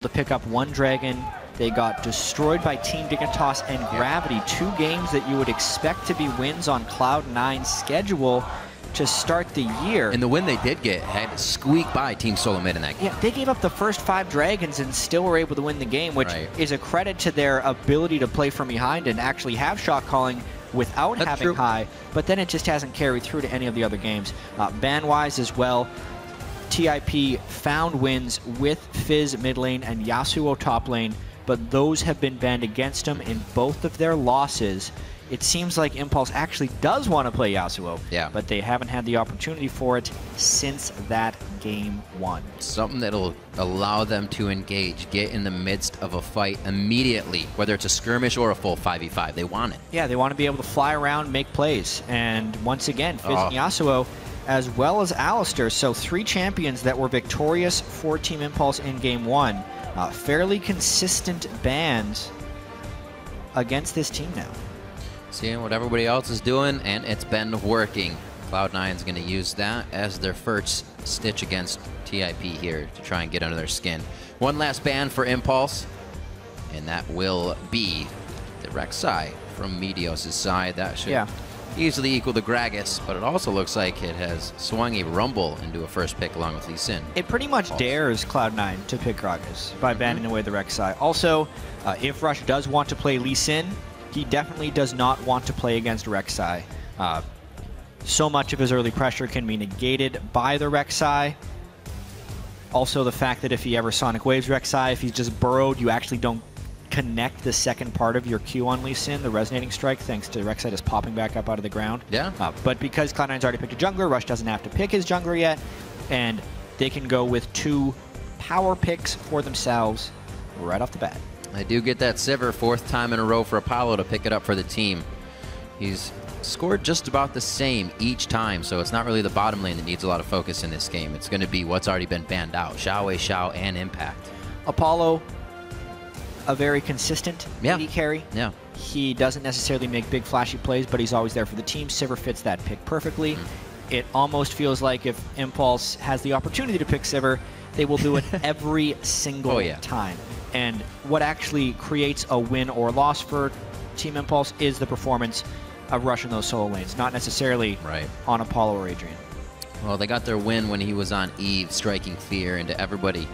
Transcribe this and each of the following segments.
to pick up one dragon. They got destroyed by Team Dignitas and Gravity, 2 games that you would expect to be wins on Cloud9's schedule to start the year. And the win they did get had to squeak by Team Solo Mid in that game. Yeah, they gave up the first 5 dragons and still were able to win the game, which is a credit to their ability to play from behind and actually have shot calling without having high, but then it just hasn't carried through to any of the other games. Ban-wise as well, TIP found wins with Fizz mid lane and Yasuo top lane, but those have been banned against them in both of their losses. It seems like Impulse actually does want to play Yasuo, but they haven't had the opportunity for it since that game 1. Something that'll allow them to engage, get in the midst of a fight immediately, whether it's a skirmish or a full 5v5. They want it. Yeah, they want to be able to fly around, make plays. And once again, Fizz and Yasuo, as well as Alistar. So 3 champions that were victorious for Team Impulse in game 1. Fairly consistent bans against this team now. Seeing what everybody else is doing, and it's been working. Cloud9's going to use that as their first stitch against TIP here to try and get under their skin. One last ban for Impulse, and that will be the Rek'Sai from Meteos' side. That should easily equal the Gragas, but it also looks like it has swung a Rumble into a first pick along with Lee Sin. It pretty much dares Cloud9 to pick Gragas by banning away the Rek'Sai. Also, if Rush does want to play Lee Sin, he definitely does not want to play against Rek'Sai. So much of his early pressure can be negated by the Rek'Sai. Also, the fact that if he ever Sonic Waves Rek'Sai, if he's just burrowed, you actually don't connect the second part of your Q on Lee Sin, the resonating strike, thanks to Rek'Sai just popping back up out of the ground. But because Cloud9's already picked a jungler, Rush doesn't have to pick his jungler yet, and they can go with 2 power picks for themselves right off the bat. I do get that Sivir, 4th time in a row for Apollo to pick it up for the team. He's scored just about the same each time, so it's not really the bottom lane that needs a lot of focus in this game. It's going to be what's already been banned out, Xiao, Xiao, and Impact. Apollo, a very consistent AD carry. He doesn't necessarily make big flashy plays, but he's always there for the team. Sivir fits that pick perfectly. It almost feels like if Impulse has the opportunity to pick Sivir, they will do it every single time. And what actually creates a win or loss for Team Impulse is the performance of Rush in those solo lanes, not necessarily on Apollo or Adrian. Well, they got their win when he was on Eve, striking fear into everybody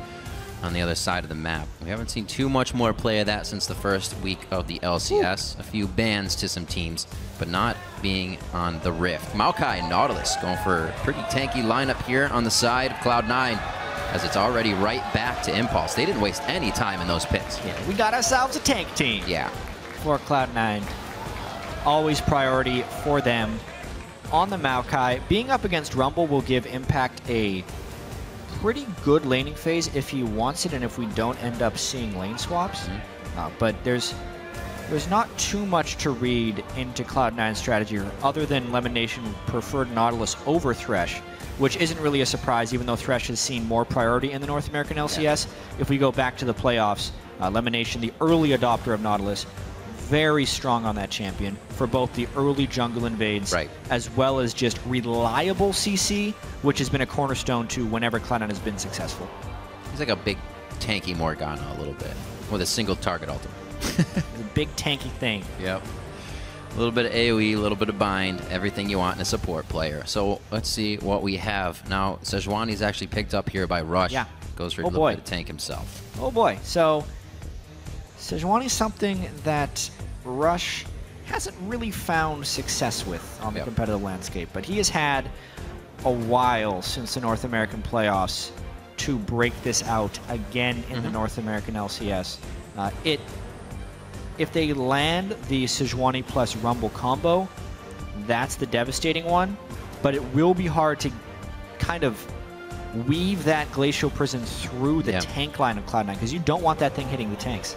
on the other side of the map. We haven't seen too much more play of that since the first week of the LCS. A few bans to some teams, but not being on the Rift. Maokai and Nautilus going for a pretty tanky lineup here on the side of Cloud9, as it's already right back to Impulse. They didn't waste any time in those pits. We got ourselves a tank team. For Cloud9. Always priority for them on the Maokai. Being up against Rumble will give Impact a pretty good laning phase if he wants it, and if we don't end up seeing lane swaps. But there's not too much to read into Cloud9's strategy other than Lemon Nation preferred Nautilus over Thresh, which isn't really a surprise, even though Thresh has seen more priority in the North American LCS. If we go back to the playoffs, Lemon Nation, the early adopter of Nautilus, very strong on that champion for both the early jungle invades as well as just reliable CC, which has been a cornerstone to whenever Cloud9 has been successful. He's like a big tanky Morgana a little bit, with a single target ultimate. It's a big tanky thing. A little bit of AoE, a little bit of bind, everything you want in a support player. So let's see what we have. Now, Sejuani's actually picked up here by Rush. Goes for a little bit of tank himself. Oh boy. So Sejuani's something that Rush hasn't really found success with on the competitive landscape, but he has had a while since the North American playoffs to break this out again in the North American LCS. If they land the Sejuani plus Rumble combo, that's the devastating one, but it will be hard to kind of weave that Glacial Prison through the tank line of Cloud9, because you don't want that thing hitting the tanks.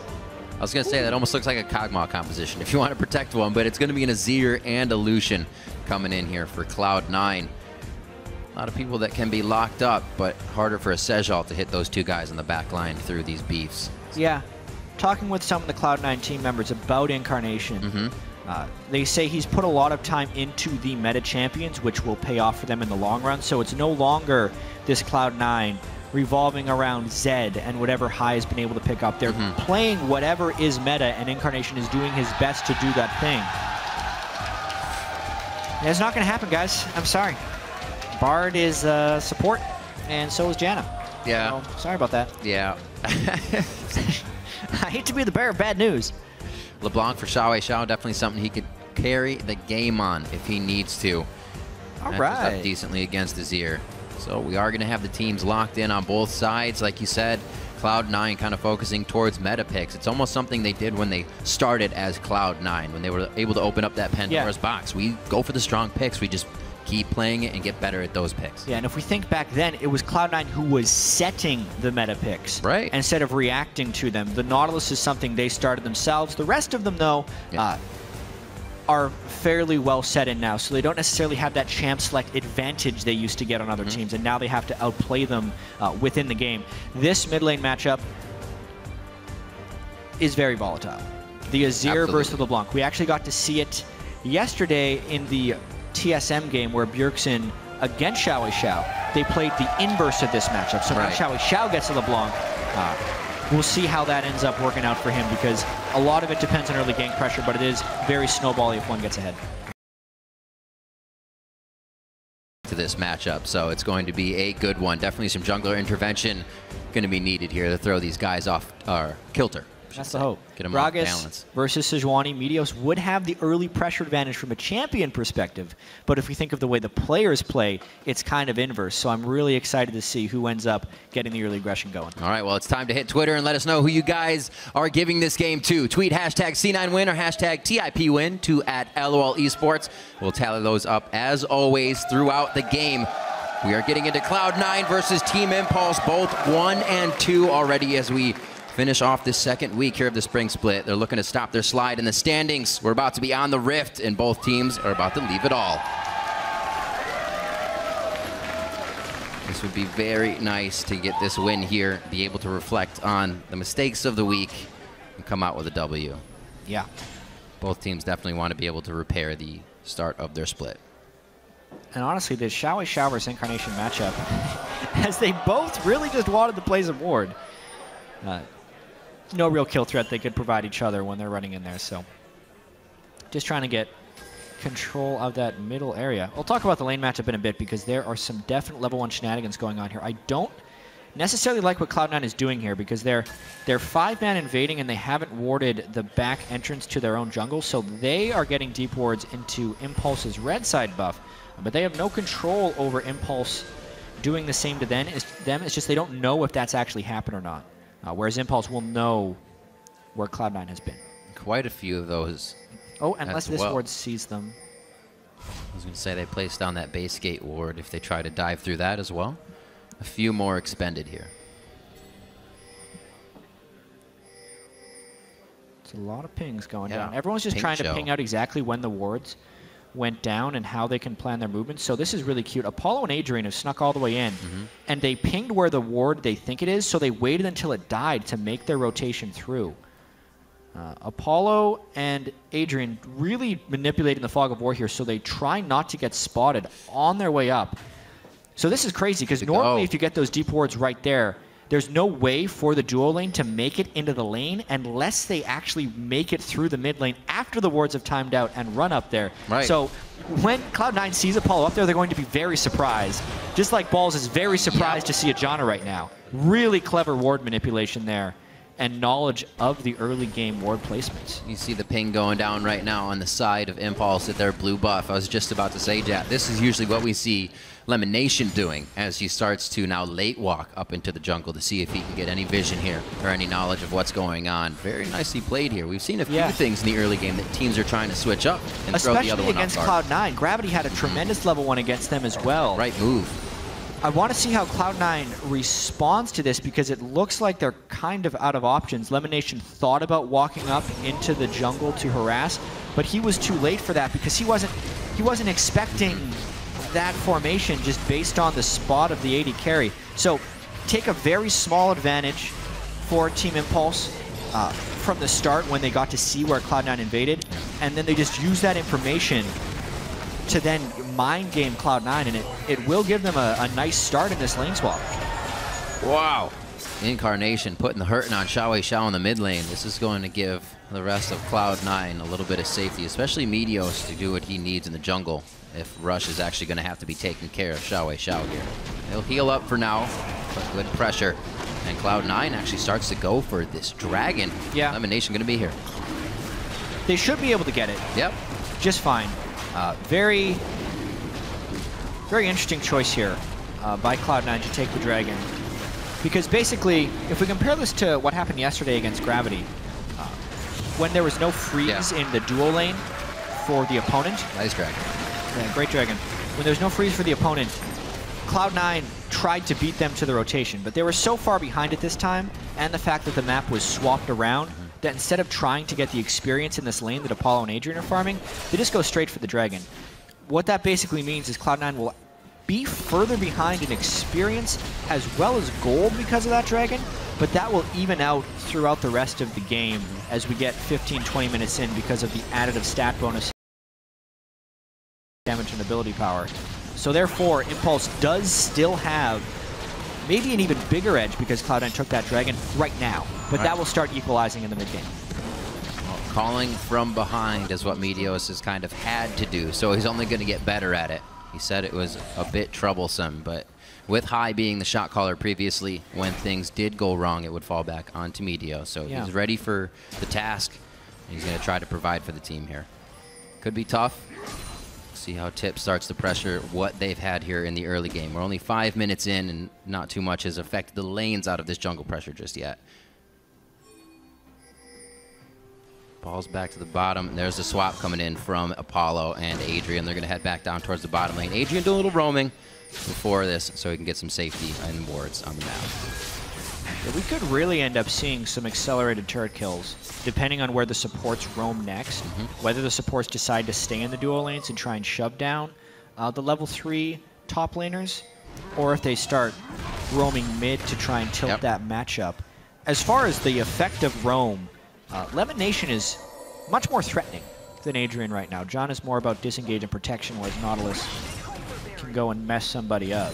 I was going to say, that almost looks like a Kog'Maw composition if you want to protect one, but it's going to be an Azir and a Lucian coming in here for Cloud9. A lot of people that can be locked up, but harder for a Sejal to hit those 2 guys on the back line through these beefs. Talking with some of the Cloud9 team members about Incarnation, they say he's put a lot of time into the meta champions, which will pay off for them in the long run. So it's no longer this Cloud9 revolving around Zed and whatever High has been able to pick up. They're playing whatever is meta, and Incarnation is doing his best to do that thing. And it's not going to happen, guys. I'm sorry. Bard is support, and so is Janna. Yeah. So, sorry about that. Yeah. I hate to be the bearer of bad news. LeBlanc for Xiao Xiao, definitely something he could carry the game on if he needs to. All Matches right. up decently against Azir. So we are going to have the teams locked in on both sides. Like you said, Cloud9 kind of focusing towards meta picks. It's almost something they did when they started as Cloud9, when they were able to open up that Pandora's box. We go for the strong picks. We just keep playing it and get better at those picks. Yeah, and if we think back then, it was Cloud9 who was setting the meta picks. Right. Instead of reacting to them. The Nautilus is something they started themselves. The rest of them, though, are fairly well set in now, so they don't necessarily have that champ select advantage they used to get on other teams, and now they have to outplay them within the game. This mid lane matchup is very volatile. The Azir versus LeBlanc. We actually got to see it yesterday in the TSM game where Bjergsen against Xiao Xiao, they played the inverse of this matchup. So now Xiao Xiao gets to LeBlanc. We'll see how that ends up working out for him, because a lot of it depends on early gank pressure, but it is very snowbally if one gets ahead. To this matchup, so it's going to be a good one. Definitely some jungler intervention going to be needed here to throw these guys off our kilter. That's the hope. Get them off Gragas balance. versus Sejuani. Meteos would have the early pressure advantage from a champion perspective, but if we think of the way the players play, it's kind of inverse. So I'm really excited to see who ends up getting the early aggression going. All right, well, it's time to hit Twitter and let us know who you guys are giving this game to. Tweet hashtag C9win or hashtag TIPwin to @LOL Esports. We'll tally those up, as always, throughout the game. We are getting into Cloud9 versus Team Impulse, both 1 and 2 already as we finish off this second week here of the spring split. They're looking to stop their slide in the standings. We're about to be on the rift, and both teams are about to leave it all. This would be very nice to get this win here, be able to reflect on the mistakes of the week, and come out with a W. Yeah. Both teams definitely want to be able to repair the start of their split. And honestly, the Xiao Xiao versus Incarnation matchup, as they both really just wanted to play some ward. No real kill threat they could provide each other when they're running in there, so just trying to get control of that middle area. We'll talk about the lane matchup in a bit, because there are some definite level 1 shenanigans going on here. I don't necessarily like what Cloud9 is doing here, because they're 5-man invading and they haven't warded the back entrance to their own jungle, so they are getting deep wards into Impulse's red side buff, but they have no control over Impulse doing the same to them. It's just they don't know if that's actually happened or not. Whereas Impulse will know where Cloud9 has been. Quite a few of those. Oh, unless this ward sees them. I was going to say they placed down that base gate ward if they try to dive through that as well. A few more expended here. It's a lot of pings going down. Everyone's just trying to ping out exactly when the wards went down and how they can plan their movements. So this is really cute. Apollo and Adrian have snuck all the way in, and they pinged where the ward they think it is, so they waited until it died to make their rotation through. Apollo and Adrian really manipulating the fog of war here, so they try not to get spotted on their way up. So this is crazy, because normally if you get those deep wards right there, there's no way for the duo lane to make it into the lane unless they actually make it through the mid lane after the wards have timed out and run up there. Right. So when Cloud9 sees Apollo up there, they're going to be very surprised. Just like Balls is very surprised to see a Janna right now. Really clever ward manipulation there, and knowledge of the early game ward placements. You see the ping going down right now on the side of Impulse at their blue buff. I was just about to say, Jack, this is usually what we see Lemonation doing as he starts to now late walk up into the jungle to see if he can get any vision here or any knowledge of what's going on. Very nicely played here. We've seen a few things in the early game that teams are trying to switch up and throw the other one off guard. Especially against Cloud9. Gravity had a tremendous level 1 against them as well. Right move. I want to see how Cloud9 responds to this, because it looks like they're kind of out of options. Lemonation thought about walking up into the jungle to harass, but he was too late for that, because he wasn't expecting that formation just based on the spot of the AD carry. So take a very small advantage for Team Impulse from the start when they got to see where Cloud9 invaded, and then they just use that information to then mind game Cloud9, and it will give them a nice start in this lane swap. Wow. Incarnation putting the hurting on Xiao in the mid lane. This is going to give the rest of Cloud9 a little bit of safety, especially Meteos, to do what he needs in the jungle if Rush is actually going to have to be taking care of Xiao here. He'll heal up for now, but good pressure. And Cloud9 actually starts to go for this dragon. Yeah. Elimination going to be here. They should be able to get it. Yep. Just fine. Very interesting choice here by Cloud9 to take the dragon. Because basically, if we compare this to what happened yesterday against Gravity, when there was no freeze in the duo lane for the opponent. Nice dragon. Yeah, great dragon. When there was no freeze for the opponent, Cloud9 tried to beat them to the rotation, but they were so far behind at this time, and the fact that the map was swapped around, that instead of trying to get the experience in this lane that Apollo and Adrian are farming, they just go straight for the dragon. What that basically means is Cloud9 will be further behind in experience as well as gold because of that dragon, but that will even out throughout the rest of the game as we get 15-20 minutes in because of the additive stat bonus, damage and ability power. So therefore, Impulse does still have maybe an even bigger edge because Cloud9 took that dragon right now, but that will start equalizing in the mid game. Well, calling from behind is what Meteos has kind of had to do, so he's only going to get better at it. He said it was a bit troublesome, but with High being the shot caller previously, when things did go wrong, it would fall back onto Meteos. So he's ready for the task. He's going to try to provide for the team here. Could be tough. See how Tip starts to pressure what they've had here in the early game. We're only 5 minutes in, and not too much has affected the lanes out of this jungle pressure just yet. Ball's back to the bottom. There's the swap coming in from Apollo and Adrian. They're going to head back down towards the bottom lane. Adrian doing a little roaming before this so he can get some safety and wards on the map. Yeah, we could really end up seeing some accelerated turret kills depending on where the supports roam next. Whether the supports decide to stay in the duo lanes and try and shove down the level 3 top laners, or if they start roaming mid to try and tilt that matchup. As far as the effect of roam, Lemon Nation is much more threatening than Adrian right now. John is more about disengage and protection, whereas Nautilus can go and mess somebody up.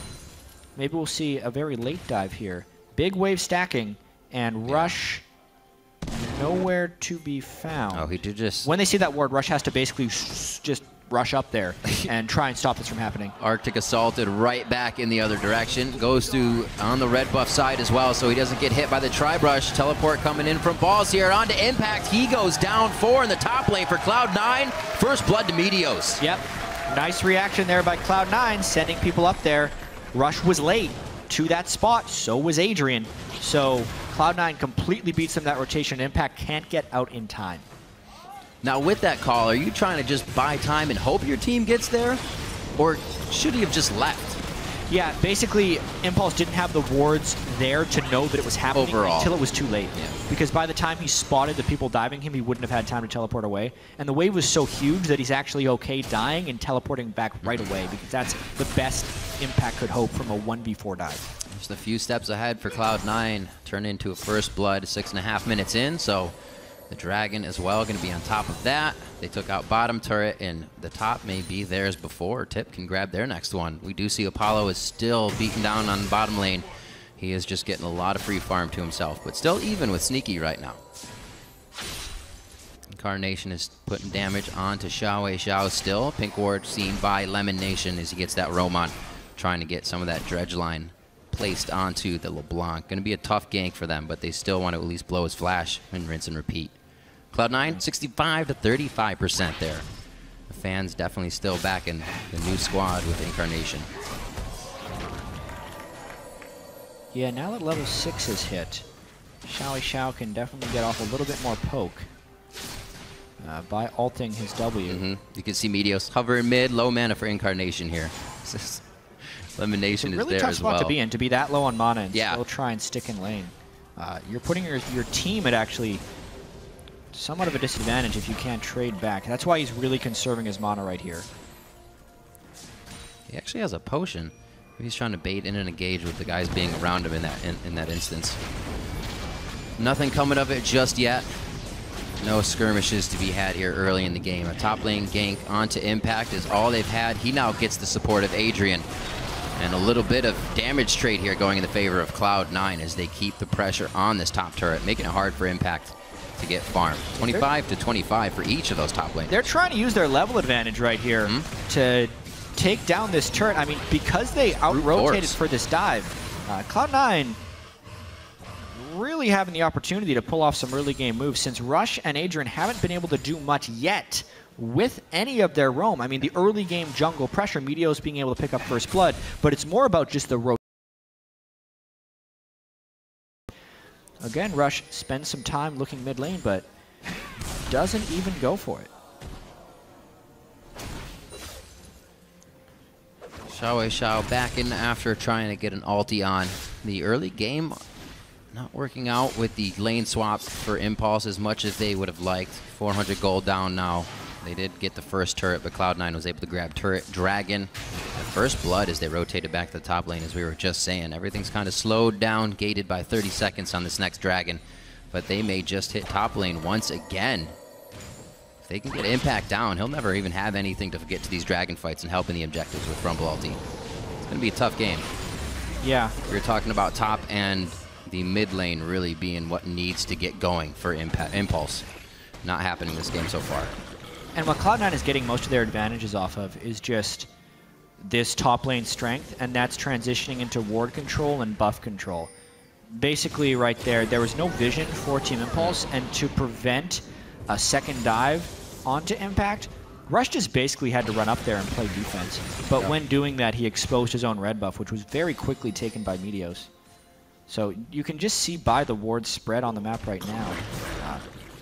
Maybe we'll see a very late dive here. Big wave stacking, and Rush nowhere to be found. Oh, he did just... When they see that ward, Rush has to basically just rush up there and try and stop this from happening. Arctic assaulted right back in the other direction. Goes through on the red buff side as well, so he doesn't get hit by the Tri-Brush. Teleport coming in from Balls here. On to Impact. He goes down 4 in the top lane for Cloud9. First blood to Meteos. Yep. Nice reaction there by Cloud9, sending people up there. Rush was late to that spot. So was Adrian. So Cloud9 completely beats them that rotation. Impact can't get out in time. Now with that call, are you trying to just buy time and hope your team gets there? Or should he have just left? Yeah, basically, Impulse didn't have the wards there to know that it was happening until it was too late. Yeah. Because by the time he spotted the people diving him, he wouldn't have had time to teleport away. And the wave was so huge that he's actually okay dying and teleporting back right away, because that's the best Impact could hope from a 1v4 dive. Just a few steps ahead for Cloud9. Turn into a first blood 6.5 minutes in, so the Dragon as well going to be on top of that. They took out bottom turret, and the top may be theirs before Tip can grab their next one. We do see Apollo is still beaten down on the bottom lane. He is just getting a lot of free farm to himself, but still even with Sneaky right now. Incarnation is putting damage onto Xiao still. Pink ward seen by Lemon Nation as he gets that roam on, trying to get some of that dredge line placed onto the LeBlanc. Going to be a tough gank for them, but they still want to at least blow his flash and rinse and repeat. Cloud9, 65 to 35% there. The fans definitely still backing the new squad with Incarnation. Yeah, now that level 6 is hit, Xiao can definitely get off a little bit more poke by ulting his W. You can see Meteos hover in mid, low mana for Incarnation here. Elimination is there as well. It's a really tough spot to be in, to be that low on mana and yeah. still try and stick in lane. You're putting your team at actually somewhat of a disadvantage if you can't trade back. That's why he's really conserving his mana right here. He actually has a potion. Maybe he's trying to bait in and engage with the guys being around him in that instance. Nothing coming of it just yet. No skirmishes to be had here early in the game. A top lane gank onto Impact is all they've had. He now gets the support of Adrian. And a little bit of damage trade here going in the favor of Cloud9 as they keep the pressure on this top turret, making it hard for Impact to get farmed. 25 to 25 for each of those top lanes. They're trying to use their level advantage right here to take down this turret. I mean, because they out-rotated for this dive, Cloud9 really having the opportunity to pull off some early game moves since Rush and Adrian haven't been able to do much yet with any of their roam. I mean, the early game jungle pressure, Meteos being able to pick up first blood, but it's more about just the roam. Again, Rush spends some time looking mid lane, but doesn't even go for it. Xiao back in after trying to get an ulti on. The early game not working out with the lane swap for Impulse as much as they would have liked. 400 gold down now. They did get the first turret, but Cloud9 was able to grab turret Dragon. The first blood as they rotated back to the top lane, as we were just saying. Everything's kind of slowed down, gated by 30 seconds on this next Dragon. But they may just hit top lane once again. If they can get Impact down, he'll never even have anything to get to these Dragon fights and help in the objectives with Rumble ulti. It's going to be a tough game. Yeah. We were talking about top and the mid lane really being what needs to get going for Impulse. Not happening this game so far. And what Cloud9 is getting most of their advantages off of is just this top lane strength, and that's transitioning into ward control and buff control. Basically, right there was no vision for Team Impulse, and to prevent a second dive onto Impact, Rush just basically had to run up there and play defense. But when doing that, he exposed his own red buff, which was very quickly taken by Meteos. So you can just see by the ward spread on the map right now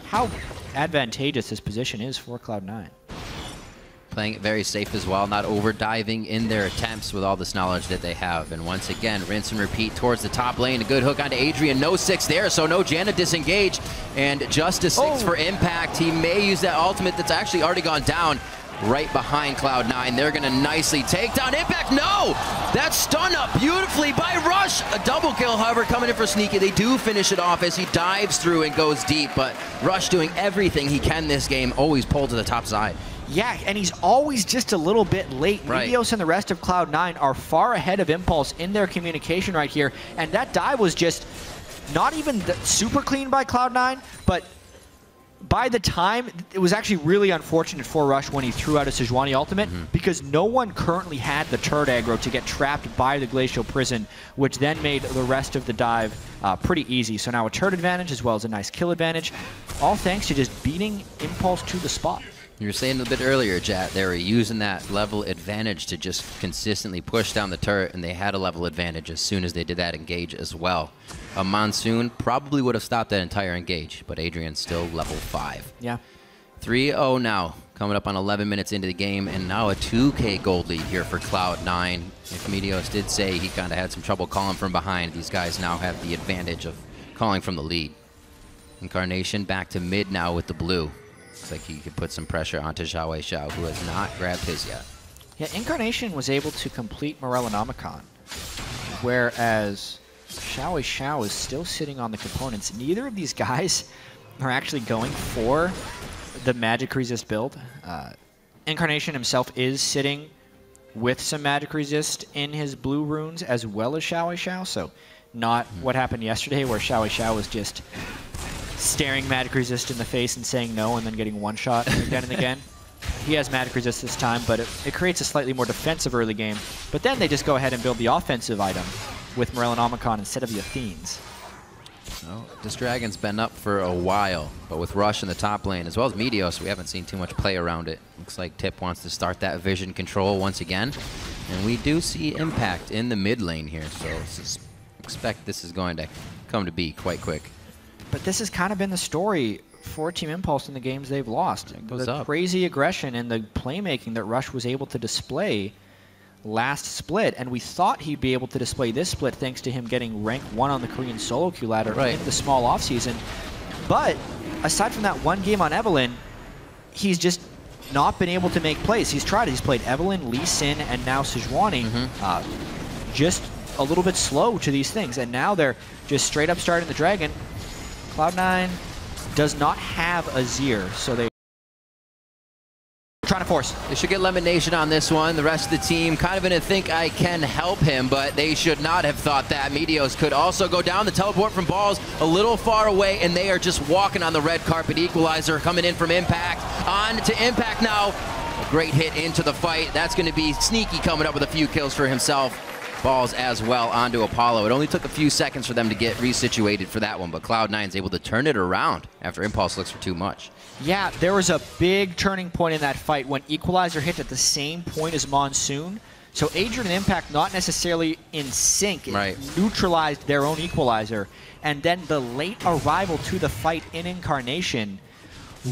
how advantageous this position is for Cloud9. Playing it very safe as well, not over-diving in their attempts with all this knowledge that they have. And once again, rinse and repeat towards the top lane. A good hook onto Adrian. No 6 there, so no Janna disengage. And just a 6 for Impact. He may use that ultimate that's actually already gone down right behind Cloud9. They're going to nicely take down Impact. No! That's stun up beautifully by Rush. A double kill, however, coming in for Sneaky. They do finish it off as he dives through and goes deep, but Rush doing everything he can this game, always pulled to the top side. Yeah, and he's always just a little bit late. Right. Meteos and the rest of Cloud9 are far ahead of Impulse in their communication right here, and that dive was just not even super clean by Cloud9, but by the time, it was actually really unfortunate for Rush when he threw out a Sejuani ultimate, because no one currently had the turret aggro to get trapped by the Glacial Prison, which then made the rest of the dive pretty easy. So now a turret advantage as well as a nice kill advantage, all thanks to just beating Impulse to the spot. You were saying a bit earlier, Jat, they were using that level advantage to just consistently push down the turret, and they had a level advantage as soon as they did that engage as well. A Monsoon probably would have stopped that entire engage, but Adrian's still level 5. Yeah. 3-0 now, coming up on 11 minutes into the game, and now a 2K gold lead here for Cloud9. If Meteos did say he kind of had some trouble calling from behind, these guys now have the advantage of calling from the lead. Incarnation back to mid now with the blue. Looks like he could put some pressure onto Xiao, who has not grabbed his yet. Yeah, Incarnation was able to complete Morellonomicon, whereas Xiao is still sitting on the components. Neither of these guys are actually going for the magic resist build. Incarnation himself is sitting with some magic resist in his blue runes as well as Xiao, so not what happened yesterday where Xiao was just staring magic resist in the face and saying no and then getting one shot again and again. He has magic resist this time, but it creates a slightly more defensive early game. But then they just go ahead and build the offensive item with Morellonomicon instead of the Athenes. So this Dragon's been up for a while, but with Rush in the top lane, as well as Meteos, we haven't seen too much play around it. Looks like Tip wants to start that vision control once again. And we do see Impact in the mid lane here, so expect this is going to come to be quite quick. But this has kind of been the story for Team Impulse in the games they've lost. The crazy aggression and the playmaking that Rush was able to display last split, and we thought he'd be able to display this split thanks to him getting rank 1 on the Korean solo queue ladder in the small offseason. But aside from that one game on Evelynn, he's just not been able to make plays. He's tried it. He's played Evelynn, Lee Sin, and now Sejuani. Just a little bit slow to these things, and now they're just straight up starting the Dragon. Cloud9 does not have a Azir, so they're trying to Force. They should get elimination on this one. The rest of the team kind of in a think I can help him, but they should not have thought that. Meteos could also go down. The teleport from Balls a little far away, and they are just walking on the red carpet. Equalizer coming in from Impact. On to Impact now. A great hit into the fight. That's going to be Sneaky coming up with a few kills for himself. Balls as well onto Apollo. It only took a few seconds for them to get resituated for that one, but Cloud9's able to turn it around after Impulse looks for too much. Yeah, there was a big turning point in that fight when Equalizer hit at the same point as Monsoon. So Adrian and Impact not necessarily in sync. It neutralized their own Equalizer. And then the late arrival to the fight in Incarnation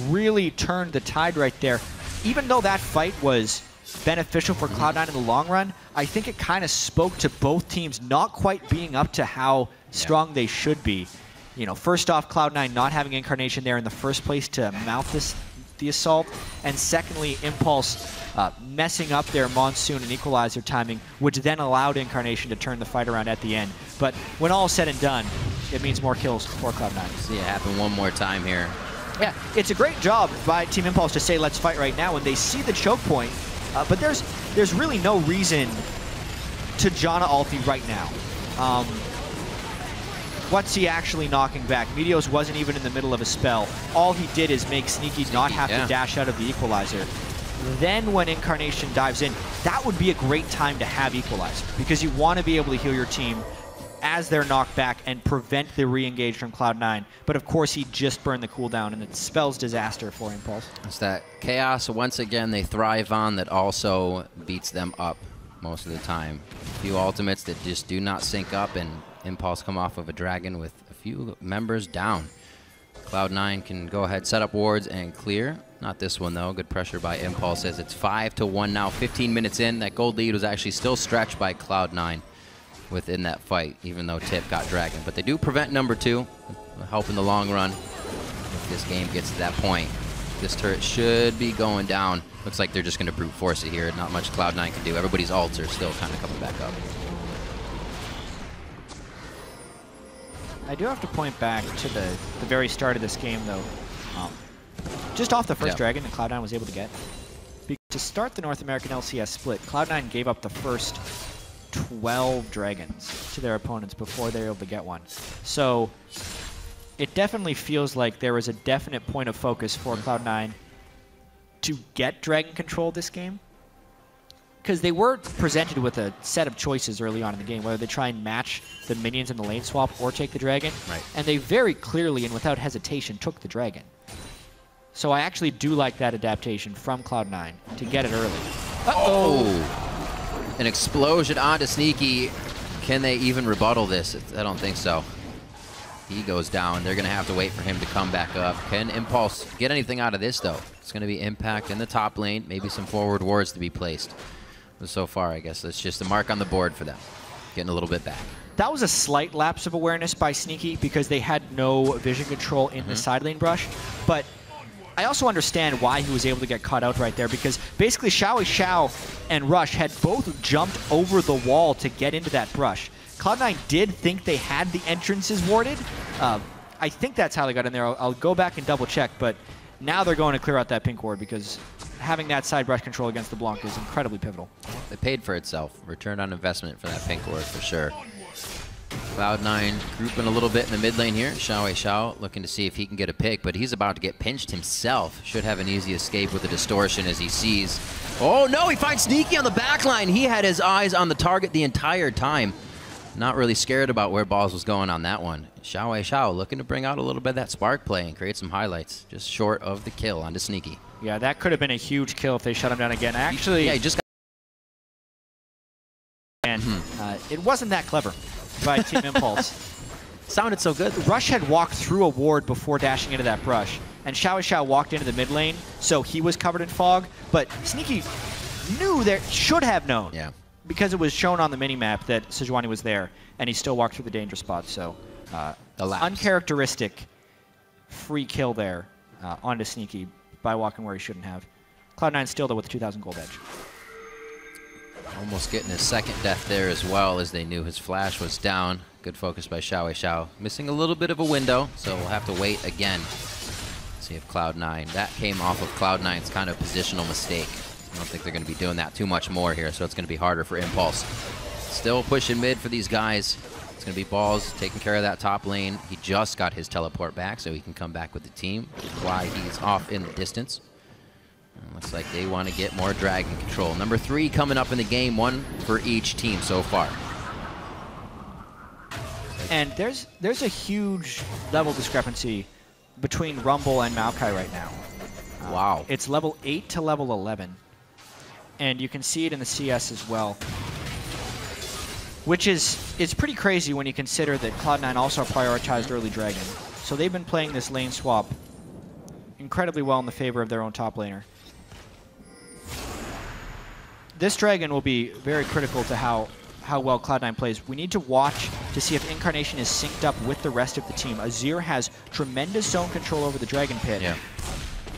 really turned the tide right there. Even though that fight was beneficial for Cloud9 in the long run, I think it kind of spoke to both teams not quite being up to how strong they should be. You know, first off, Cloud9 not having Incarnation there in the first place to mount the assault, and secondly, Impulse messing up their Monsoon and Equalizer timing, which then allowed Incarnation to turn the fight around at the end. But when all is said and done, it means more kills for Cloud9. See it happen one more time here. Yeah, it's a great job by Team Impulse to say, let's fight right now, when they see the choke point. But there's really no reason to Janna ulti right now. What's he actually knocking back? Meteos wasn't even in the middle of a spell. All he did is make Sneaky not have to dash out of the Equalizer. Then when Incarnation dives in, that would be a great time to have Equalizer, because you want to be able to heal your team as they're knocked back and prevent the re-engage from Cloud9. But of course, he just burned the cooldown, and it spells disaster for Impulse. It's that chaos, once again, they thrive on that also beats them up most of the time. A few ultimates that just do not sync up, and Impulse come off of a dragon with a few members down. Cloud9 can go ahead, set up wards, and clear. Not this one, though. Good pressure by Impulse as it's 5-1 now, 15 minutes in. That gold lead was actually still stretched by Cloud9 within that fight, even though Tip got dragon. But they do prevent number 2, help in the long run if this game gets to that point. This turret should be going down. Looks like they're just going to brute force it here. Not much Cloud9 can do. Everybody's ults are still kind of coming back up. I do have to point back to the very start of this game, though. Just off the first dragon that Cloud9 was able to get. To start the North American LCS split, Cloud9 gave up the first 12 dragons to their opponents before they were able to get one. So it definitely feels like there was a definite point of focus for Cloud9 to get dragon control this game, because they were presented with a set of choices early on in the game, whether they try and match the minions in the lane swap or take the dragon. And they very clearly and without hesitation took the dragon. So I actually do like that adaptation from Cloud9 to get it early. An explosion onto Sneaky. Can they even rebuttal this? I don't think so. He goes down. They're going to have to wait for him to come back up. Can Impulse get anything out of this, though? It's going to be Impact in the top lane. Maybe some forward wards to be placed. But so far, I guess that's just a mark on the board for them. Getting a little bit back. That was a slight lapse of awareness by Sneaky because they had no vision control in the side lane brush. But I also understand why he was able to get caught out right there, because basically Xiao and Rush had both jumped over the wall to get into that brush. Cloud9 did think they had the entrances warded. I think that's how they got in there. I'll go back and double check, but now they're going to clear out that pink ward, because having that side brush control against the Blanc is incredibly pivotal. It paid for itself. Return on investment for that pink ward for sure. Cloud9 grouping a little bit in the mid lane here. Xiao looking to see if he can get a pick, but he's about to get pinched himself. Should have an easy escape with the distortion as he sees. Oh no, he finds Sneaky on the back line. He had his eyes on the target the entire time. Not really scared about where Balls was going on that one. Xiao looking to bring out a little bit of that spark play and create some highlights. Just short of the kill onto Sneaky. Yeah, that could have been a huge kill if they shut him down again. Actually, yeah, he just got and it wasn't that clever by Team Impulse. Sounded so good. Rush had walked through a ward before dashing into that brush, and Xiao walked into the mid lane, so he was covered in fog, but Sneaky knew there, should have known. Yeah. Because it was shown on the mini-map that Sejuani was there, and he still walked through the danger spot, so uncharacteristic free kill there onto Sneaky by walking where he shouldn't have. Cloud9 still though with 2,000 gold edge. Almost getting his second death there as well, as they knew his flash was down. Good focus by Xiao. Missing a little bit of a window, so we'll have to wait again. See if Cloud9, that came off of Cloud9's kind of positional mistake. I don't think they're going to be doing that too much more here, so it's going to be harder for Impulse. Still pushing mid for these guys. It's going to be Balls taking care of that top lane. He just got his teleport back, so he can come back with the team, which is why he's off in the distance. And looks like they want to get more dragon control. Number 3 coming up in the game, 1 for each team so far. And there's a huge level discrepancy between Rumble and Maokai right now. Wow. It's level 8 to level 11. And you can see it in the CS as well. Which is pretty crazy when you consider that Cloud9 also prioritized early dragon. So they've been playing this lane swap incredibly well in the favor of their own top laner. This dragon will be very critical to how well Cloud9 plays. We need to watch to see if Incarnation is synced up with the rest of the team. Azir has tremendous zone control over the Dragon Pit,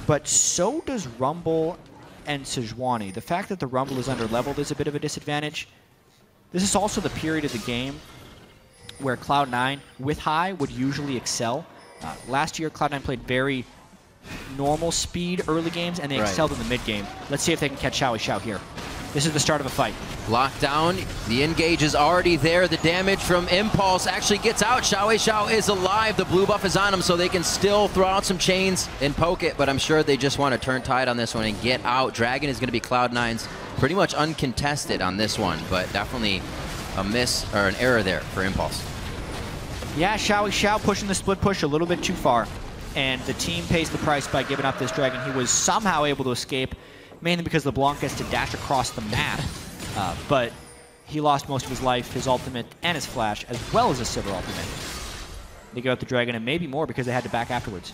but so does Rumble and Sejuani. The fact that the Rumble is under-leveled is a bit of a disadvantage. This is also the period of the game where Cloud9, with high, would usually excel. Last year, Cloud9 played very normal speed early games, and they excelled in the mid-game. Let's see if they can catch Xiao here. This is the start of a fight. Lockdown, the engage is already there. The damage from Impulse actually gets out. Xiao is alive. The blue buff is on him, so they can still throw out some chains and poke it, but I'm sure they just want to turn tide on this one and get out. Dragon is going to be Cloud9's pretty much uncontested on this one, but definitely a miss or an error there for Impulse. Yeah, Xiao pushing the split push a little bit too far, and the team pays the price by giving up this dragon. He was somehow able to escape, mainly because LeBlanc gets to dash across the map, but he lost most of his life, his ultimate, and his flash, as well as his Sivir ultimate. They go out the dragon, and maybe more because they had to back afterwards.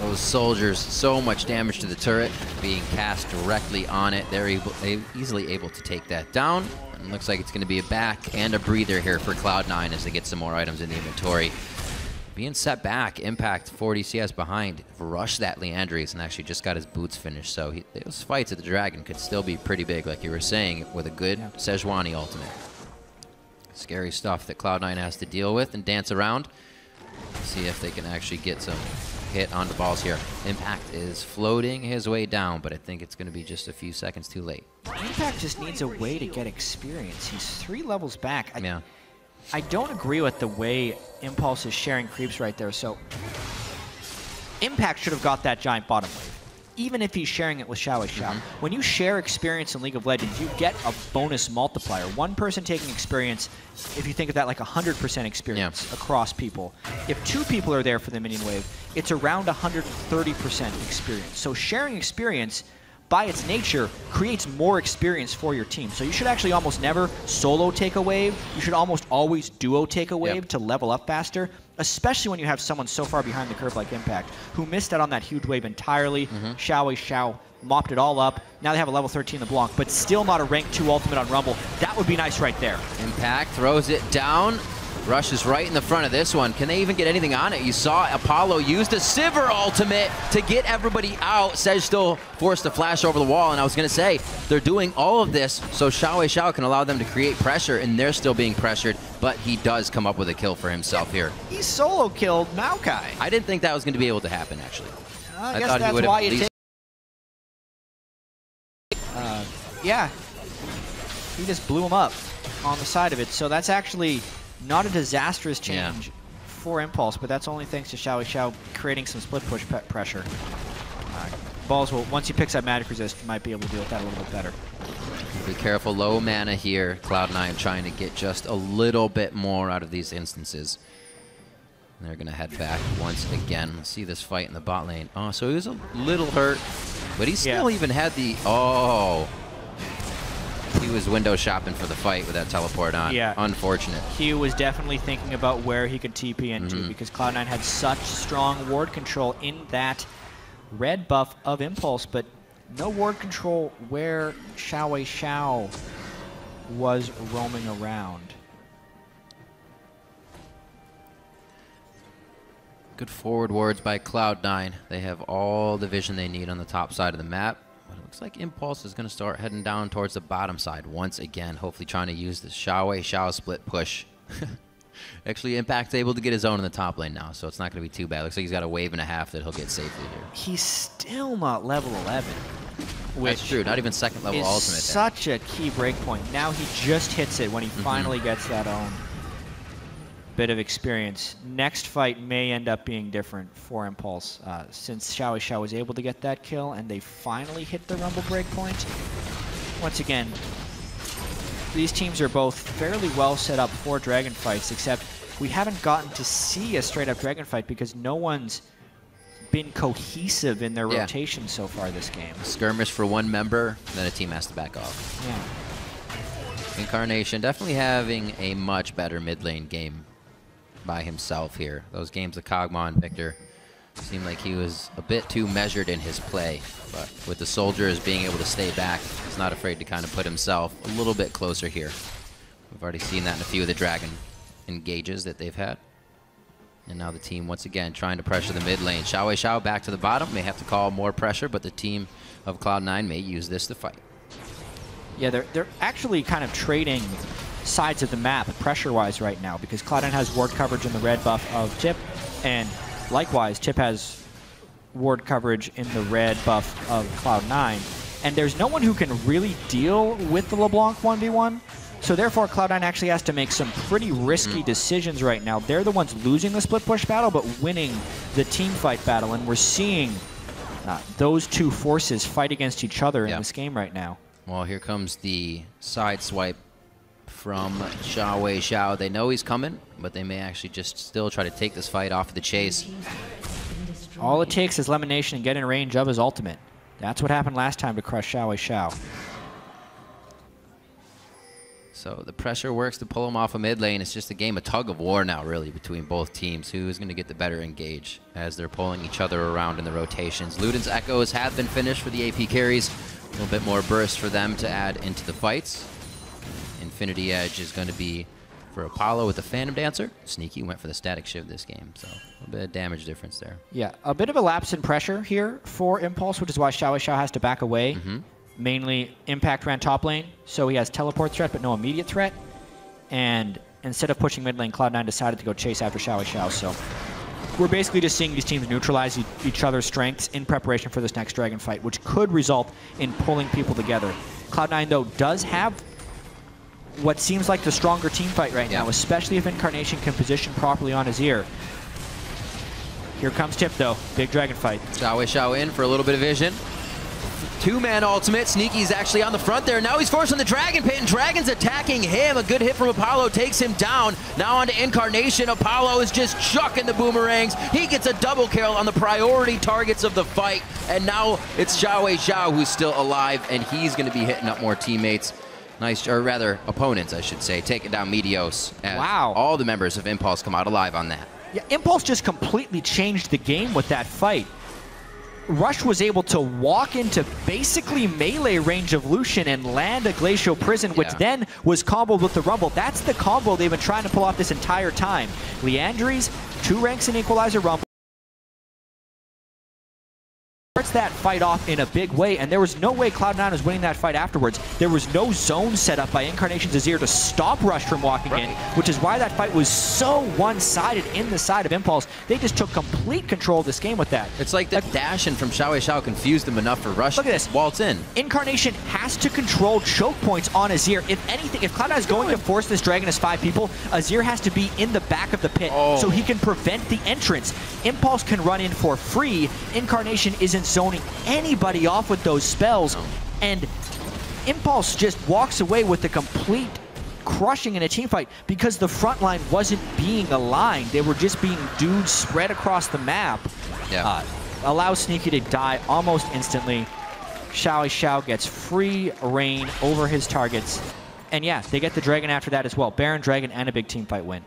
Those soldiers, so much damage to the turret being cast directly on it. They're easily able to take that down. And looks like it's going to be a back and a breather here for Cloud9 as they get some more items in the inventory. Being set back, Impact 40 CS behind, rushed that Leandries and actually just got his boots finished. So those fights at the Dragon could still be pretty big, like you were saying, with a good Sejuani ultimate. Scary stuff that Cloud9 has to deal with and dance around. See if they can actually get some hit on the balls here. Impact is floating his way down, but I think it's going to be just a few seconds too late. Impact just needs a way to get experience. He's 3 levels back. I don't agree with the way Impulse is sharing creeps right there. So Impact should have got that giant bottom wave, even if he's sharing it with Xiao. When you share experience in League of Legends, you get a bonus multiplier. One person taking experience, if you think of that like 100% experience across people. If 2 people are there for the minion wave, it's around 130% experience. So sharing experience, by its nature, creates more experience for your team. So you should actually almost never solo take a wave. You should almost always duo take a wave to level up faster, especially when you have someone so far behind the curve like Impact, who missed out on that huge wave entirely. Xiao mopped it all up. Now they have a level 13 LeBlanc, but still not a rank 2 ultimate on Rumble. That would be nice right there. Impact throws it down. Rushes right in the front of this one. Can they even get anything on it? You saw Apollo use the Sivir ultimate to get everybody out. Sej still forced to flash over the wall, and I was going to say, they're doing all of this so Xiao can allow them to create pressure, and they're still being pressured, but he does come up with a kill for himself here. He solo killed Maokai. I didn't think that was going to be able to happen, actually. I guess that's why you take... yeah, he just blew him up on the side of it, so that's actually not a disastrous change for Impulse, but that's only thanks to Xiao creating some split push pressure. Balls will, once he picks up Magic Resist, might be able to deal with that a little bit better. Be careful, low mana here. Cloud9 trying to get just a little bit more out of these instances. And they're going to head back once again. Let's see this fight in the bot lane. Oh, so he was a little hurt, but he still even had the... Oh! He was window shopping for the fight with that teleport on. Yeah. Unfortunate. He was definitely thinking about where he could TP into because Cloud9 had such strong ward control in that red buff of Impulse, but no ward control where Xiao was roaming around. Good forward wards by Cloud9. They have all the vision they need on the top side of the map. But it looks like Impulse is going to start heading down towards the bottom side once again, hopefully trying to use the Xiao split push. Actually, Impact's able to get his own in the top lane now, so it's not going to be too bad. Looks like he's got a wave and a half that he'll get safely here. He's still not level 11. Which That's true, not even second level is ultimate. Such a key breakpoint. Now he just hits it when he finally gets that own bit of experience. Next fight may end up being different for Impulse, since Xiao was able to get that kill and they finally hit the Rumble breakpoint. Once again, these teams are both fairly well set up for dragon fights, except we haven't gotten to see a straight-up dragon fight because no one's been cohesive in their rotation so far this game. Skirmish for one member, then a team has to back off. Yeah. Incarnation definitely having a much better mid lane game by himself here. Those games of Kog'Maw and Victor seemed like he was a bit too measured in his play, but with the soldiers being able to stay back, he's not afraid to kind of put himself a little bit closer here. We've already seen that in a few of the dragon engages that they've had. And now the team once again trying to pressure the mid lane. Xiao back to the bottom, may have to call more pressure, but the team of Cloud9 may use this to fight. Yeah, they're actually kind of trading sides of the map pressure-wise right now because Cloud9 has ward coverage in the red buff of Tip, and likewise, Tip has ward coverage in the red buff of Cloud9. And there's no one who can really deal with the LeBlanc 1v1. So therefore, Cloud9 actually has to make some pretty risky decisions right now. They're the ones losing the split push battle, but winning the team fight battle. And we're seeing those two forces fight against each other in this game right now. Well, here comes the side swipe from Xiao. They know he's coming, but they may actually just still try to take this fight off of the chase. All it takes is Lemonation and get in range of his ultimate. That's what happened last time to crush Xiao. So the pressure works to pull him off of mid lane. It's just a game of tug of war now, really, between both teams. Who's going to get the better engage as they're pulling each other around in the rotations. Luden's Echoes have been finished for the AP carries. A little bit more burst for them to add into the fights. Infinity Edge is going to be for Apollo with the Phantom Dancer. Sneaky went for the Static Shiv this game, so a little bit of damage difference there. Yeah, a bit of a lapse in pressure here for Impulse, which is why Xiao has to back away. Mainly, Impact ran top lane, so he has teleport threat, but no immediate threat. And instead of pushing mid lane, Cloud9 decided to go chase after Xiao. So we're basically just seeing these teams neutralize each other's strengths in preparation for this next dragon fight, which could result in pulling people together. Cloud9, though, does have what seems like the stronger team fight right now, especially if Incarnation can position properly on his ear. Here comes Tip, though. Big dragon fight. Xiao in for a little bit of vision. Two-man ultimate. Sneaky's actually on the front there. Now he's forced on the Dragon Pit, and Dragon's attacking him. A good hit from Apollo takes him down. Now on to Incarnation. Apollo is just chucking the boomerangs. He gets a double kill on the priority targets of the fight. And now it's Xiao who's still alive, and he's going to be hitting up more teammates. Nice, or rather, opponents, I should say, taking down Meteos. Wow. All the members of Impulse come out alive on that. Yeah, Impulse just completely changed the game with that fight. Rush was able to walk into basically melee range of Lucian and land a Glacial Prison, which then was comboed with the Rumble. That's the combo they've been trying to pull off this entire time. Leandries, 2 ranks in Equalizer Rumble. Starts that fight off in a big way, and there was no way Cloud9 was winning that fight afterwards. There was no zone set up by Incarnation's Azir to stop Rush from walking in, which is why that fight was so one-sided in the side of Impulse. They just took complete control of this game with that. It's like the dash-in from Xiao confused them enough for Rush. Look at this. Waltz in. Incarnation has to control choke points on Azir. If anything, if Cloud9 is going to force this dragon as 5 people, Azir has to be in the back of the pit so he can prevent the entrance. Impulse can run in for free. Incarnation isn't zoning anybody off with those spells, and Impulse just walks away with the complete crushing in a team fight because the front line wasn't being aligned. They were just being dudes spread across the map. Allows Sneaky to die almost instantly. Xiao gets free reign over his targets, and yeah, they get the dragon after that as well. Baron Dragon and a big team fight win.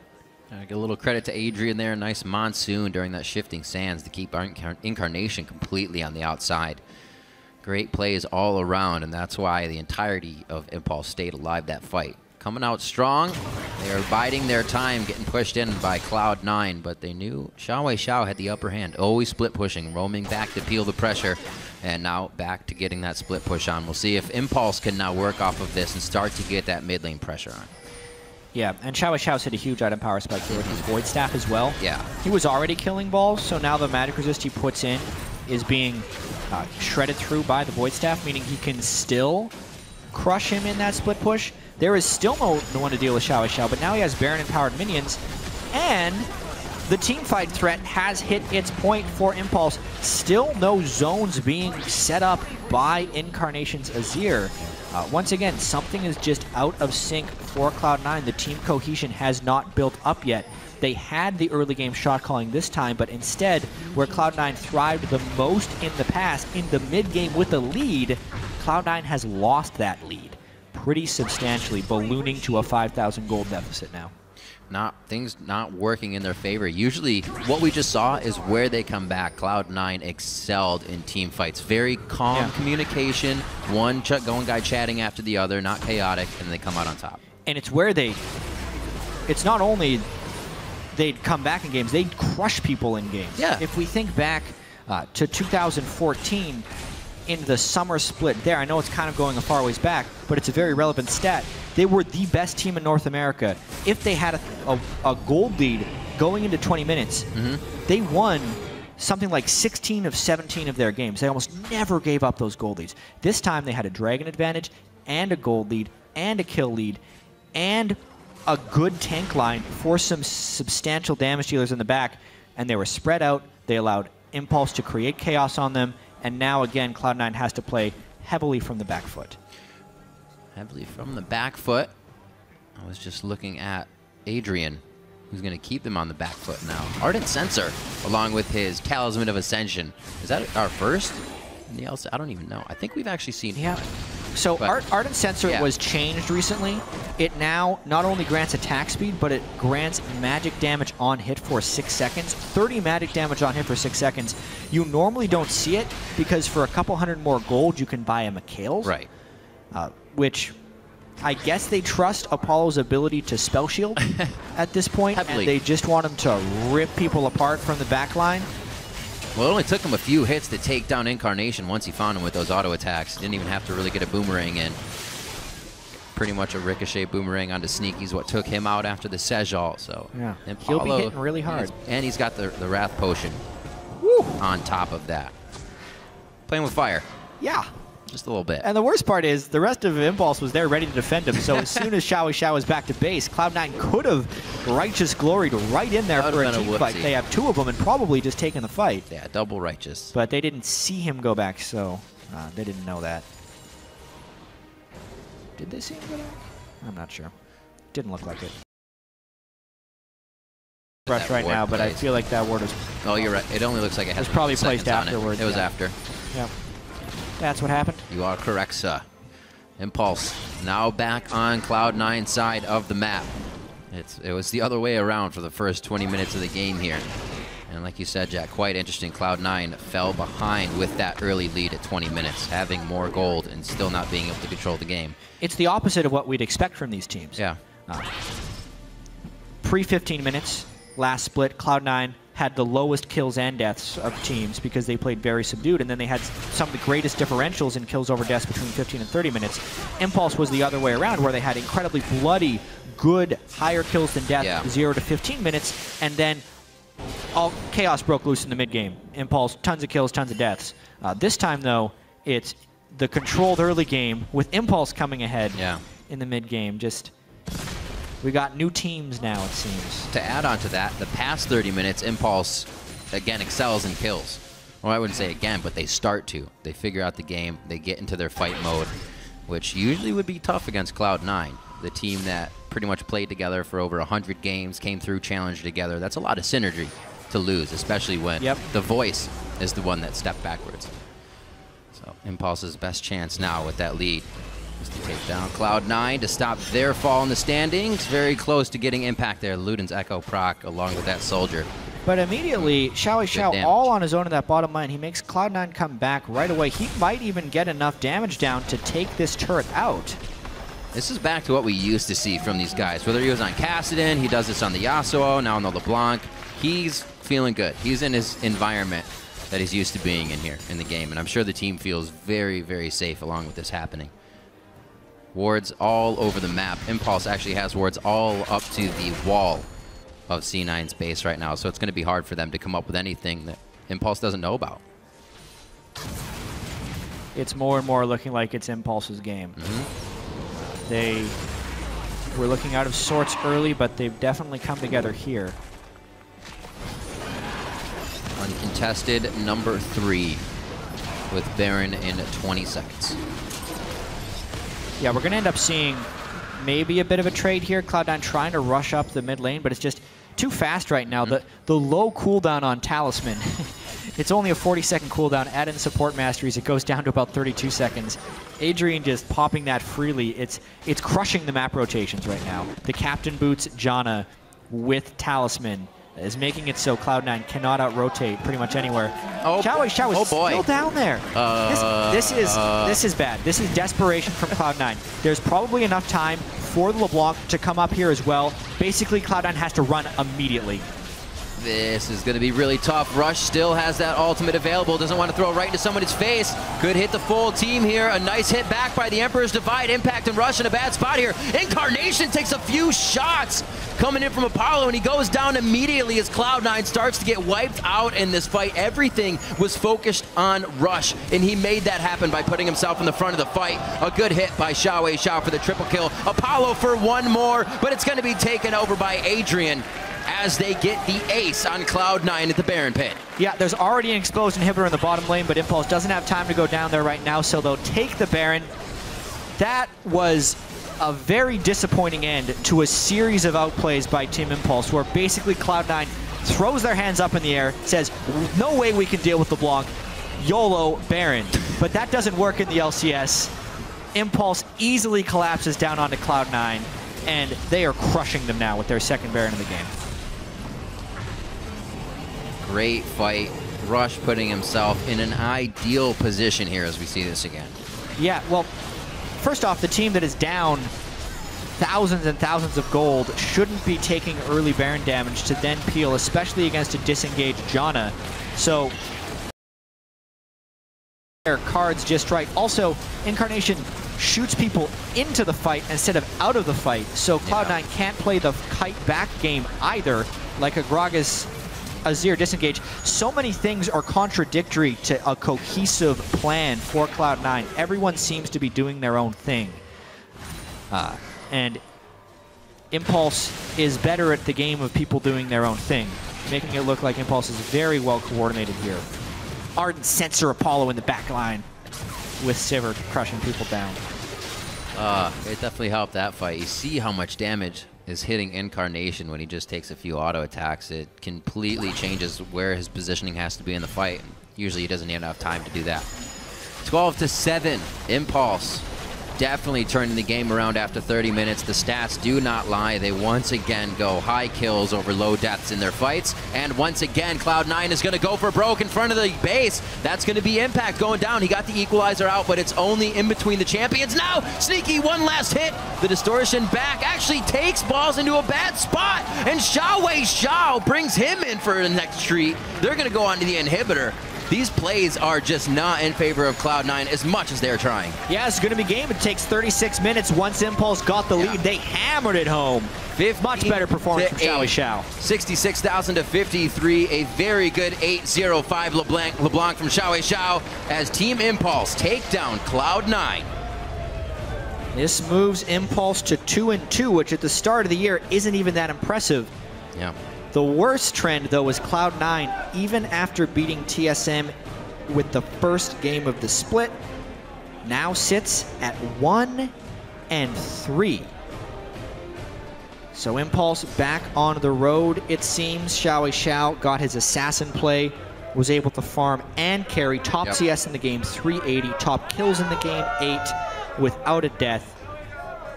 Give a little credit to Adrian there. Nice monsoon during that shifting sands to keep our Incarnation completely on the outside. Great plays all around, and that's why the entirety of Impulse stayed alive that fight. Coming out strong. They are biding their time, getting pushed in by Cloud9, but they knew Xiao had the upper hand. Always split pushing, roaming back to peel the pressure, and now back to getting that split push on. We'll see if Impulse can now work off of this and start to get that mid lane pressure on. Yeah, and Xiao's hit a huge item power spike here with his Void Staff as well. Yeah. He was already killing balls, so now the magic resist he puts in is being shredded through by the Void Staff, meaning he can still crush him in that split push. There is still no one to deal with Xiao, but now he has Baron-empowered minions, and the team fight threat has hit its point for Impulse. Still no zones being set up by Incarnation's Azir. Once again, something is just out of sync for Cloud9. The team cohesion has not built up yet. They had the early game shot calling this time, but instead, where Cloud9 thrived the most in the past, in the mid game with a lead, Cloud9 has lost that lead pretty substantially, ballooning to a 5,000 gold deficit now. Things not working in their favor. Usually what we just saw is where they come back. Cloud9 excelled in team fights. Very calm communication, one guy chatting after the other, not chaotic, and they come out on top. And it's where it's not only they'd come back in games, they'd crush people in games. Yeah. If we think back to 2014, in the summer split there, I know it's kind of going a far ways back, but it's a very relevant stat. They were the best team in North America. If they had a gold lead going into 20 minutes, they won something like 16 of 17 of their games. They almost never gave up those gold leads. This time they had a dragon advantage and a gold lead and a kill lead and a good tank line for some substantial damage dealers in the back, and they were spread out. They allowed Impulse to create chaos on them, and now again Cloud9 has to play heavily from the back foot. Heavily from the back foot. I was just looking at Adrian, who's going to keep them on the back foot now. Ardent Sensor, along with his Talisman of Ascension. Is that our first in the LCS? I don't even know. I think we've actually seen it. So Ardent Sensor was changed recently. It now not only grants attack speed, but it grants magic damage on hit for 6 seconds. 30 magic damage on hit for 6 seconds. You normally don't see it because for a couple hundred more gold, you can buy a Mikhail's. Right. Which I guess they trust Apollo's ability to spell shield at this point, and they just want him to rip people apart from the back line. Well, it only took him a few hits to take down Incarnation once he found him with those auto attacks. Didn't even have to really get a boomerang in. Pretty much a ricochet boomerang onto Sneaky's what took him out after the Sejal. So yeah, Impalo, he'll be hitting really hard. And he's got the Wrath Potion on top of that. Playing with fire. Yeah. Just a little bit. And the worst part is the rest of Impulse was there ready to defend him. So as soon as Xiao was back to base, Cloud9 could have Righteous Gloried right in there for a team fight. They have two of them and probably just taken the fight. Yeah, double Righteous. But they didn't see him go back, so they didn't know that. Did they see him go back? I'm not sure. Didn't look like it. Rush right now, but I feel like that ward was... Oh, you're right. It only looks like it has probably placed afterwards. It was after. Yep. That's what happened. You are correct, sir. Impulse now back on Cloud9's side of the map. It was the other way around for the first 20 minutes of the game here. And like you said, Jack, quite interesting. Cloud9 fell behind with that early lead at 20 minutes, having more gold and still not being able to control the game. It's the opposite of what we'd expect from these teams. Yeah. Pre-15 minutes, last split, Cloud9 had the lowest kills and deaths of teams because they played very subdued, and then they had some of the greatest differentials in kills over deaths between 15 and 30 minutes. Impulse was the other way around, where they had incredibly bloody, good, higher kills than death, 0 to 15 minutes, and then all chaos broke loose in the mid-game. Impulse, tons of kills, tons of deaths. This time, though, it's the controlled early game with Impulse coming ahead in the mid-game. Just... we got new teams now, it seems. To add on to that, the past 30 minutes, Impulse, again, excels in kills. Well, I wouldn't say again, but they start to. They figure out the game. They get into their fight mode, which usually would be tough against Cloud9, the team that pretty much played together for over 100 games, came through, challenged together. That's a lot of synergy to lose, especially when the voice is the one that stepped backwards. So Impulse's best chance now with that lead is to take down Cloud9 to stop their fall in the standings. Very close to getting impact there. Luden's Echo proc along with that soldier. But immediately, Xiao all on his own in that bottom line. He makes Cloud9 come back right away. He might even get enough damage down to take this turret out. This is back to what we used to see from these guys. Whether he was on Kassadin, he does this on the Yasuo, now on the LeBlanc. He's feeling good. He's in his environment that he's used to being in here in the game. And I'm sure the team feels very, very safe along with this happening. Wards all over the map. Impulse actually has wards all up to the wall of C9's base right now, so it's going to be hard for them to come up with anything that Impulse doesn't know about. It's more and more looking like it's Impulse's game. They were looking out of sorts early, but they've definitely come together here. Uncontested number 3 with Baron in 20 seconds. Yeah, we're going to end up seeing maybe a bit of a trade here. Cloud9 trying to rush up the mid lane, but it's just too fast right now. The low cooldown on Talisman, it's only a 40-second cooldown. Add in support masteries, it goes down to about 32 seconds. Adrian just popping that freely. It's crushing the map rotations right now. The Captain Boots Janna with Talisman is making it so Cloud9 cannot out-rotate pretty much anywhere. Xiao is still down there. This is bad. This is desperation from Cloud9. There's probably enough time for the LeBlanc to come up here as well. Basically, Cloud9 has to run immediately. This is going to be really tough. Rush still has that ultimate available. Doesn't want to throw it right into somebody's face. Could hit the full team here. A nice hit back by the Emperor's Divide. Impact and Rush in a bad spot here. Incarnation takes a few shots coming in from Apollo, and he goes down immediately as Cloud9 starts to get wiped out in this fight. Everything was focused on Rush, and he made that happen by putting himself in the front of the fight. A good hit by Xiao for the triple kill. Apollo for one more, but it's going to be taken over by Adrian as they get the ace on Cloud9 at the Baron pit. Yeah, there's already an exposed inhibitor in the bottom lane, but Impulse doesn't have time to go down there right now, so they'll take the Baron. That was a very disappointing end to a series of outplays by Team Impulse, where basically Cloud9 throws their hands up in the air, says, no way we can deal with LeBlanc, YOLO Baron. But that doesn't work in the LCS. Impulse easily collapses down onto Cloud9, and they are crushing them now with their second Baron in the game. Great fight. Rush putting himself in an ideal position here as we see this again. Yeah, well, first off, the team that is down thousands and thousands of gold shouldn't be taking early Baron damage to then peel, especially against a disengaged Janna. So their cards just right. Also, Incarnation shoots people into the fight instead of out of the fight, so Cloud9 can't play the kite back game either, like a Gragas Azir disengage. So many things are contradictory to a cohesive plan for Cloud9. Everyone seems to be doing their own thing. And Impulse is better at the game of people doing their own thing, making it look like Impulse is very well coordinated here. Ardent Censor Apollo in the back line with Sivir crushing people down. It definitely helped that fight. You see how much damage is hitting Incarnation when he just takes a few auto attacks. It completely changes where his positioning has to be in the fight. Usually he doesn't have enough time to do that. 12-7, Impulse definitely turning the game around after 30 minutes. The stats do not lie. They once again go high kills over low deaths in their fights. And once again, Cloud9 is going to go for broke in front of the base. That's going to be Impact going down. He got the equalizer out, but it's only in between the champions. Now, Sneaky, one last hit. The distortion back actually takes balls into a bad spot. And Xiao brings him in for the next treat. They're going to go on to the inhibitor. These plays are just not in favor of Cloud9 as much as they're trying. Yeah, it's going to be game. It takes 36 minutes. Once Impulse got the lead, they hammered it home. Much better performance from Xiao. 66,000 to 53. A very good 8-0-5 LeBlanc from Xiao as Team Impulse take down Cloud9. This moves Impulse to 2-2, which at the start of the year isn't even that impressive. Yeah. The worst trend, though, is Cloud9, even after beating TSM with the first game of the split, now sits at 1-3. So Impulse back on the road, it seems. Xiao got his assassin play, was able to farm and carry top CS in the game, 380, top kills in the game, 8, without a death.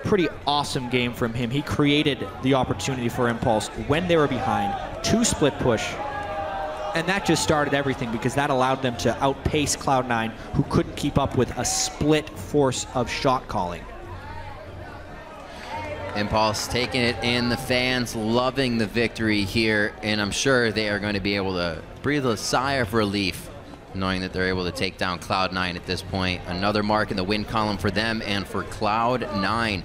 Pretty awesome game from him. He created the opportunity for Impulse when they were behind, 2 split push. And that just started everything because that allowed them to outpace Cloud9, who couldn't keep up with a split force of shot calling. Impulse taking it in, the fans loving the victory here, and I'm sure they are going to be able to breathe a sigh of relief knowing that they're able to take down Cloud9 at this point. Another mark in the win column for them, and for Cloud9,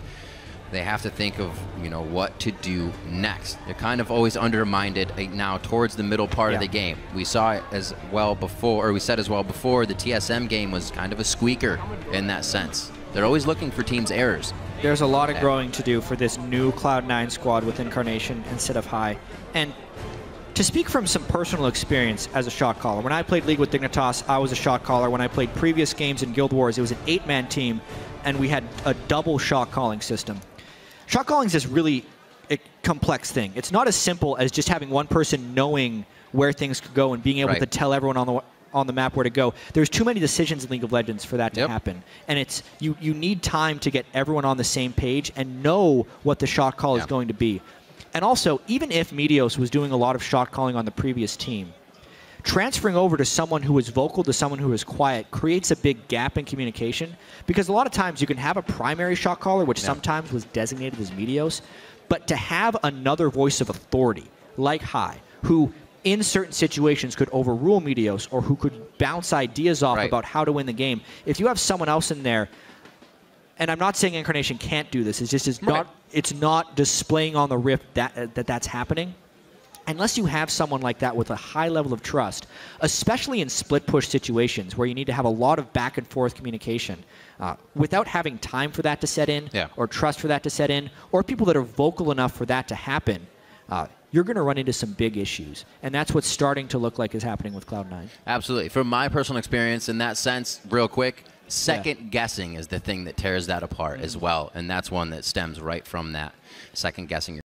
they have to think of, you know, what to do next. They're kind of always undermined now towards the middle part of the game. We saw it as well before, or we said as well before, the TSM game was kind of a squeaker in that sense. They're always looking for teams' errors. There's a lot of growing to do for this new Cloud9 squad with Incarnation instead of High. And to speak from some personal experience as a shot caller, when I played League with Dignitas, I was a shot caller. When I played previous games in Guild Wars, it was an 8-man team, and we had a double shot calling system. Shot calling is this really complex thing. It's not as simple as just having one person knowing where things could go and being able to tell everyone on the map where to go. There's too many decisions in League of Legends for that to happen. And it's you need time to get everyone on the same page and know what the shot call is going to be. And also, even if Meteos was doing a lot of shot calling on the previous team, transferring over to someone who is vocal to someone who is quiet creates a big gap in communication, because a lot of times you can have a primary shot caller, which sometimes was designated as Meteos, but to have another voice of authority like High, who in certain situations could overrule Meteos or who could bounce ideas off about how to win the game, if you have someone else in there, and I'm not saying Incarnation can't do this, it's just it's not displaying on the Rift that's happening. Unless you have someone like that with a high level of trust, especially in split push situations where you need to have a lot of back and forth communication, without having time for that to set in, or trust for that to set in, or people that are vocal enough for that to happen, you're going to run into some big issues. And that's what's starting to look like is happening with Cloud9. Absolutely. From my personal experience in that sense, real quick, second guessing is the thing that tears that apart as well. And that's one that stems right from that second guessing.